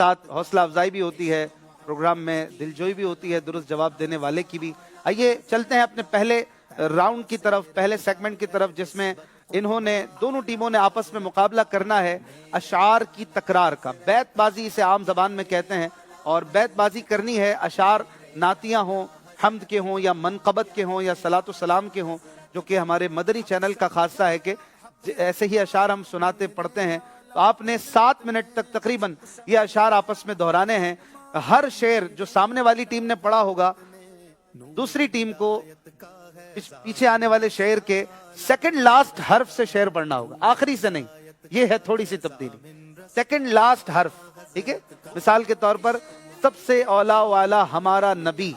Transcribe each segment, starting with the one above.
साथ हौसला अफजाई भी होती है, प्रोग्राम में दिलजोई भी होती है, दुरुस्त जवाब देने वाले की भी। आइए चलते हैं अपने पहले राउंड की तरफ, पहले सेगमेंट की तरफ, जिसमें इन्होंने दोनों टीमों ने आपस में मुकाबला करना है अशार की तकरार का। बैतबाजी इसे आम जबान में कहते हैं, और बैतबाजी करनी है अशार नातियां हों, हम्द के हों या मनकबत के हों या सलातो सलाम के हों, जो कि हमारे मदनी चैनल का खासा है कि ऐसे ही अशार हम सुनाते पढ़ते हैं। तो आपने 7 मिनट तक तकरीबन ये अशार आपस में दोहराने हैं। हर शेर जो सामने वाली टीम ने पढ़ा होगा, दूसरी टीम को पीछे आने वाले शेर के सेकंड लास्ट हर्फ से शेर पढ़ना होगा, आखिरी से नहीं। ये है थोड़ी सी तब्दीली, सेकंड लास्ट हर्फ, ठीक है। मिसाल के तौर पर सबसे औला वाला हमारा नबी,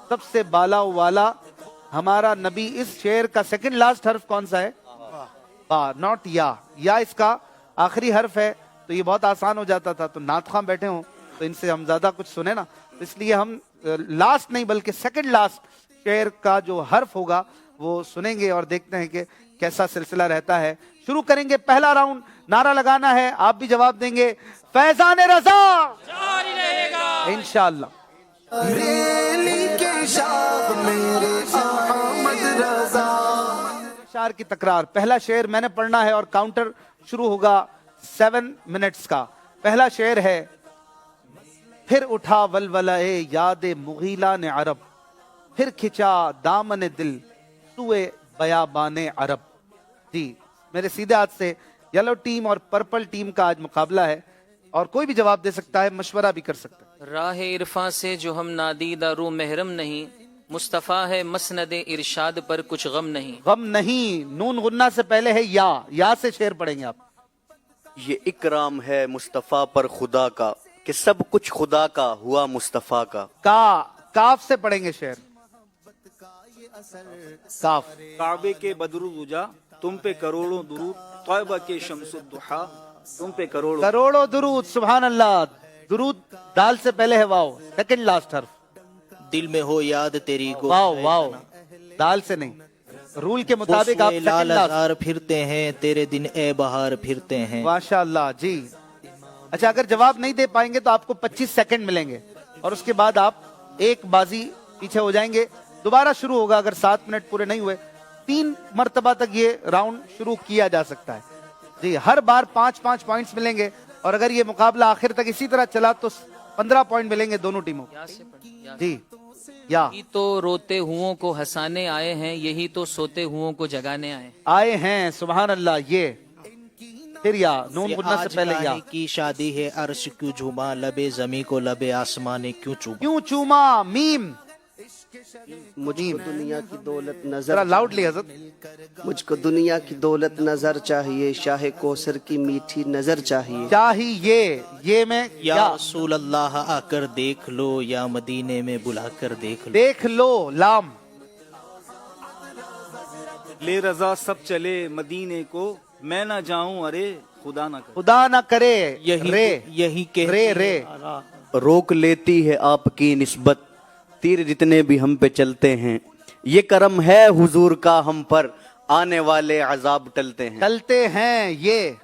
सबसे बाला वाला हमारा नबी, इस शेर का सेकंड लास्ट हर्फ कौन सा है? बा, नॉट या इसका आखिरी हर्फ है। तो ये बहुत आसान हो जाता था। तो नातखां बैठे हों तो इनसे हम ज्यादा कुछ सुने ना, तो इसलिए हम लास्ट नहीं बल्कि सेकंड लास्ट शेर का जो हर्फ होगा वो सुनेंगे और देखते हैं कि कैसा सिलसिला रहता है। शुरू करेंगे पहला राउंड। नारा लगाना है, आप भी जवाब देंगे। फैजान रजा जारी रहेगा इंशाअल्लाह। शार की तकरार, पहला शेर मैंने पढ़ना है और काउंटर शुरू होगा 7 मिनट्स का। पहला शेर है, फिर उठा वलवलाए यादे मुगीला ने अरब, फिर खिंचा दामन दिल सुए बयाबाने अरब। जी, मेरे सीधे हाथ से येलो टीम और पर्पल टीम का आज मुकाबला है, और कोई भी जवाब दे सकता है, मशवरा भी कर सकता है। राह इरफा से जो हम नादीदा रू महरम नहीं, मुस्तफ़ा है मसनद इरशाद पर कुछ गम नहीं। गम नहीं, नून गुन्ना से पहले है या से शेर पढ़ेंगे आप। ये इकराम है मुस्तफ़ा पर खुदा का, कि सब कुछ खुदा का हुआ मुस्तफ़ा का। काफ से पढ़ेंगे शेर। काफ, काबे के बदरुद्दुजा तुम पे करोड़ों दुरूद, तौबा के शम्सुद्दुहा तुम पे करोड़ों दुरूद। सुभान अल्लाह। दुरूद दाल से पहले है वाव, सेकंड लास्ट हर्फ। दिल में हो याद तेरी गो, वाव दाल से नहीं, रूल के मुताबिक आप लाल हजार फिरते हैं, तेरे दिन ए बहार फिरते हैं। माशाअल्लाह जी। अच्छा, अगर जवाब नहीं दे पाएंगे तो आपको 25 सेकंड मिलेंगे, और उसके बाद आप एक बाजी पीछे हो जाएंगे। दोबारा शुरू होगा अगर 7 मिनट पूरे नहीं हुए। 3 मर्तबा तक ये राउंड शुरू किया जा सकता है जी। हर बार 5-5 पॉइंट्स मिलेंगे, और अगर ये मुकाबला आखिर तक इसी तरह चला तो 15 पॉइंट मिलेंगे दोनों टीमों जी। यही तो रोते हुओं को हंसाने आए हैं, यही तो सोते हुओं को जगाने आए हैं। सुभान अल्लाह। ये फिर या नून गुन्ना से पहले या की शादी है, अर्श क्यों झूमा, लबे जमी को लबे आसमान ने क्यों चूमा। मीम, मुझको दुनिया की दौलत नजर, लाउडली हज़रत। मुझको दुनिया की दौलत नजर चाहिए, शाह कौसर की मीठी नजर चाहिए। ये में या रसूल अल्लाह आकर देख लो, या मदीने में बुलाकर देख लो। लाम, ले रजा सब चले मदीने को, मैं ना जाऊं अरे खुदा ना करे। यही के रे रोक लेती है आपकी निस्बत, तीर जितने भी हम पे चलते हैं, ये करम है हुजूर का हम पर, आने वाले अजाब टलते हैं। ये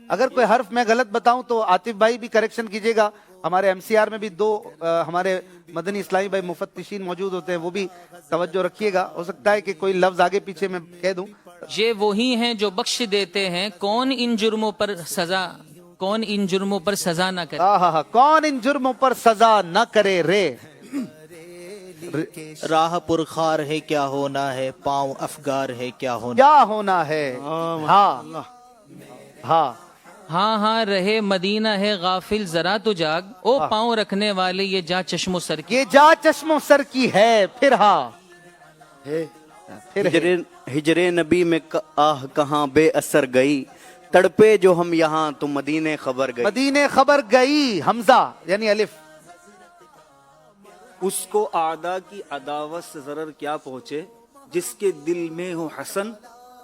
अगर कोई हर्फ मैं गलत बताऊं तो आतिफ भाई भी करेक्शन कीजिएगा। हमारे एमसीआर में भी 2 हमारे मदनी इस्लामी भाई मुफत्तिशीन मौजूद होते हैं, वो भी तवज्जो रखिएगा। हो सकता है कि कोई लफ्ज आगे पीछे मैं कह दूं। ये वही हैं जो बख्श देते हैं, कौन इन जुर्मों पर सजा न करे। हाँ, कौन इन जुर्मों पर सजा न करे रे। राह पुरखार है क्या होना है, पाँव अफगार है क्या होना है। हाँ रहे मदीना है गाफिल जरा तो जाग, ओ पाँव रखने वाले ये जा चश्मो सर की है। फिर हिजरे नबी में आह कहाँ बेअसर गई, तड़पे जो हम यहाँ तो मदीने खबर गई। हमजा यानी अलिफ। उसको आदा की अदावत से जरर क्या पहुँचे, जिसके दिल में हो हसन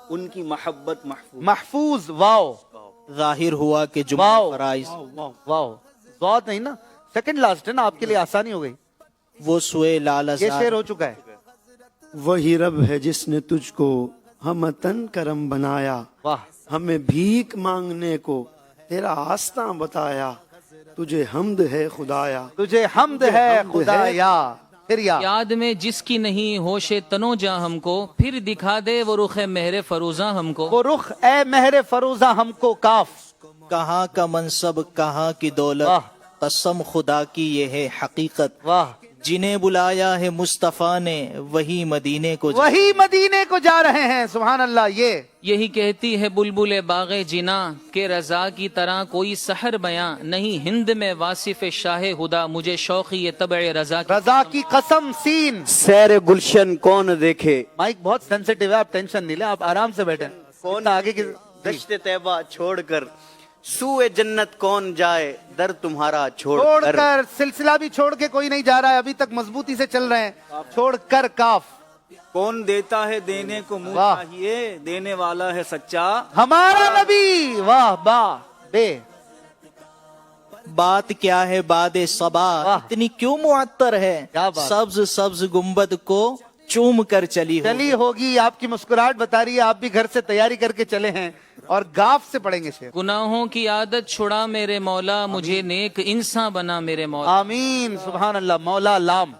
उनकी मोहब्बत महफूज। वाव, जाहिर हुआ कि जुम्मा फराइज। वाव नहीं ना, सेकंड लास्ट है ना, आपके लिए आसानी हो गई। वो सुए लाल ये शेर हो चुका है। वही रब है जिसने तुझको हम तन करम बनाया, वाह। हमें भीख मांगने को तेरा आस्था बताया, तुझे हमद है खुदाया, तुझे हमद है खुदाया। फिर या याद में जिसकी नहीं होशे तनो जा हमको, फिर दिखा दे वो रुख मेहरे फरूजा हमको। वो रुख ए मेहरे फरूजा हमको। काफ कहाँ का मनसब कहाँ की दौलत, वाह। कसम खुदा की ये है हकीकत, वाह। जिन्हें बुलाया है मुस्तफा ने वही मदीने को वही मदीने को जा रहे हैं। सुभान अल्लाह। ये यही कहती है बुलबुल बागे जिना के रजा की तरह कोई सहर बयां नहीं, हिंद में वासिफ शाह हुदा मुझे शौकी ये तबे रजा की। रजा की कसम। सीन सैर गुलशन कौन देखे, माइक बहुत सेंसिटिव है, आप टेंशन नहीं ले, आप आराम से बैठे। कौन आगे की दश्त तैबा छोड़कर, सूए जन्नत कौन जाए दर तुम्हारा छोड़कर। छोड़कर, सिलसिला भी छोड़ के कोई नहीं जा रहा है, अभी तक मजबूती से चल रहे हैं। छोड़कर। काफ कौन देता है देने को मुंह वाह। चाहिए, देने वाला है सच्चा हमारा नबी। वाह वाह। बे बात क्या है बादे सबा, वाह। इतनी क्यों मुअत्तर है, क्या बात। सब्ज सब्ज गुम्बद को चूम कर चली चली होगी। आपकी मुस्कुराहट बता रही है आप भी घर से तैयारी करके चले हैं और गाफ से पढ़ेंगे शेर। गुनाहों की आदत छुड़ा मेरे मौला, मुझे नेक इंसान बना मेरे मौला। आमीन। सुभान अल्लाह। मौला लाम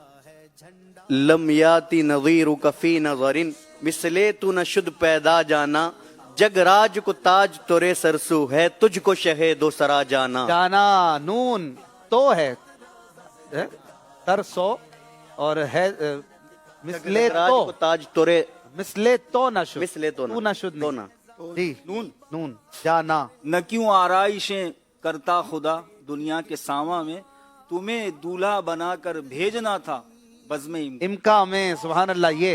लम याती नज़ीरु कफी नज़रिन, मिसले तू न शुद्ध पैदा जाना, जगराज को ताज तोरे सरसू है, तुझको शहे दो सरा जाना। जाना। नून तो है तरसो और है मिसले जगराज को तो, ताज तोरे, मिसले तो न शुद्ध, मिसले तो तू ना, न शुद्ध तो नहीं। ना। जी नून जाना। न क्यों आराइशें करता खुदा दुनिया के सामा में, तुम्हें दूल्हा बनाकर भेजना था बज़्म इमका में। सुभान अल्लाह। ये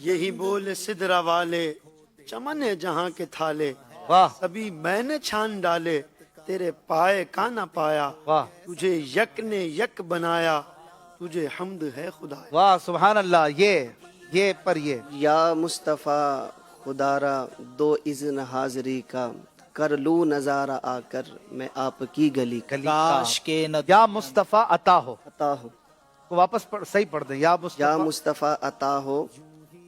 यही बोले सिदरा वाले, चमने जहाँ के थाले, वाह सभी मैंने छान डाले, तेरे पाए का ना पाया, वाह तुझे यक ने यक बनाया, तुझे हमद है खुदा। वाह। सुभान अल्लाह। ये पर ये या मुस्तफ़ा खुदारा दो इज़्न हाज़री का, कर लूं नजारा आकर मैं आपकी गली का। काश के न या मुस्तफा अता हो। अता हो, को वापस सही पढ़ दे। या या मुस्तफा। मुस्तफ़ा अता हो,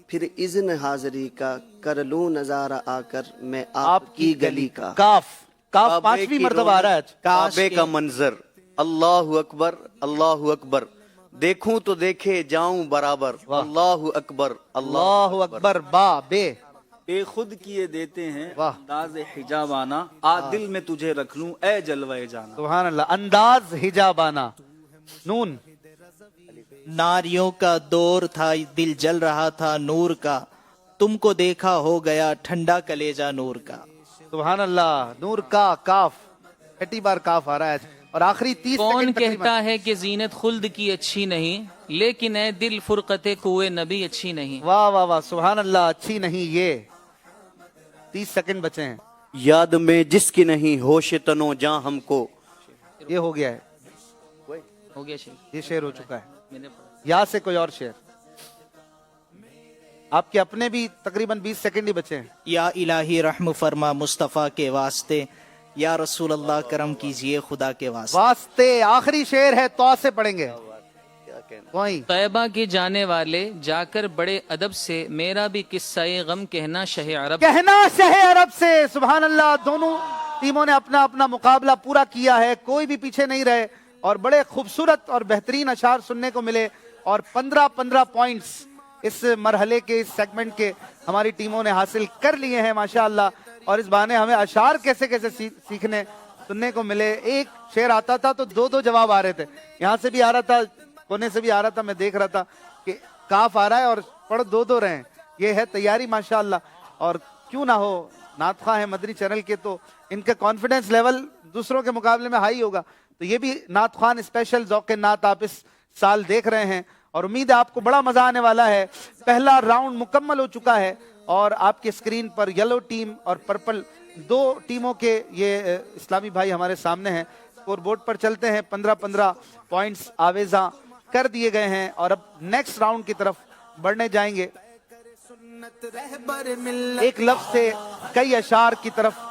फिर इज़्न हाज़री का, कर लूं नजारा आकर मैं आपकी गली का। काफ काफ काबे पांचवी की मर्तबा आ रहा है आज। काबे का मंजर, अल्लाह अकबर अल्लाह अकबर, देखूं तो देखे जाऊं बराबर, अल्लाह अकबर अल्लाह अकबर। बा बे बेखुद किए देते हैं वाह। अंदाज़ हिजाबाना, आ दिल में तुझे रख लूं ए जलवे जाना। सुभान अल्लाह। अंदाज हिजाबाना। नून नारियों का दौर था, दिल जल रहा था नूर का, तुमको देखा हो गया ठंडा कलेजा नूर का। सुभान अल्लाह। नूर का। काफ 30 बार काफ आ रहा है और आखिरी 30 कौन सेकंड तकरीबन। कहता है कि जीनत खुल्द की अच्छी नहीं, लेकिन ए दिल फुरकते कुए नबी अच्छी नहीं। वाह वाह वाह। सुभान अल्लाह। अच्छी नहीं। ये 30 सेकंड बचे हैं। याद में जिसकी नहीं होश तनो जा हमको। ये हो गया है। हो गया शेर, ये शेर हो चुका है। मैंने पढ़ा। यहाँ से कोई और शेर। आपके अपने भी तकरीबन 20 सेकंड ही बचे हैं। या इलाही रहम फरमा मुस्तफ़ा के वास्ते, या रसूल अल्लाह करम कीजिए खुदा के वास्ते। वास्ते। आखिरी शेर है, तो से पढ़ेंगे। वही तैबा के जाने वाले जाकर बड़े अदब से, मेरा भी किस्सा गम कहना शहे अरब। कहना शहे अरब से। सुभान अल्लाह। दोनों टीमों ने अपना अपना मुकाबला पूरा किया है, कोई भी पीछे नहीं रहे और बड़े खूबसूरत और बेहतरीन अशार सुनने को मिले और 15-15 पॉइंट्स इस मरहले के, इस सेगमेंट के हमारी टीमों ने हासिल कर लिए हैं माशाअल्लाह। और इस बहाने हमें अशार कैसे कैसे सीखने सुनने को मिले। एक शेर आता था तो दो जवाब आ रहे थे, यहाँ से भी आ रहा था, कोने से भी आ रहा था। मैं देख रहा था कि काफ आ रहा है और पढ़ दो रहे हैं। ये है तैयारी माशाअल्लाह। और क्यों ना हो, नातखा है मदनी चैनल के, तो इनका कॉन्फिडेंस लेवल दूसरों के मुकाबले में हाई होगा। तो ये भी नात खान स्पेशल ज़ौक़ नात आप इस साल देख रहे हैं और उम्मीद है आपको बड़ा मजा आने वाला है। पहला राउंड मुकम्मल हो चुका है और आपके स्क्रीन पर येलो टीम और पर्पल, दो टीमों के ये इस्लामी भाई हमारे सामने हैं। स्कोर बोर्ड पर चलते हैं। 15-15 पॉइंट्स आवेजा कर दिए गए हैं और अब नेक्स्ट राउंड की तरफ बढ़ने जाएंगे। एक लफ्ज से कई अशार की तरफ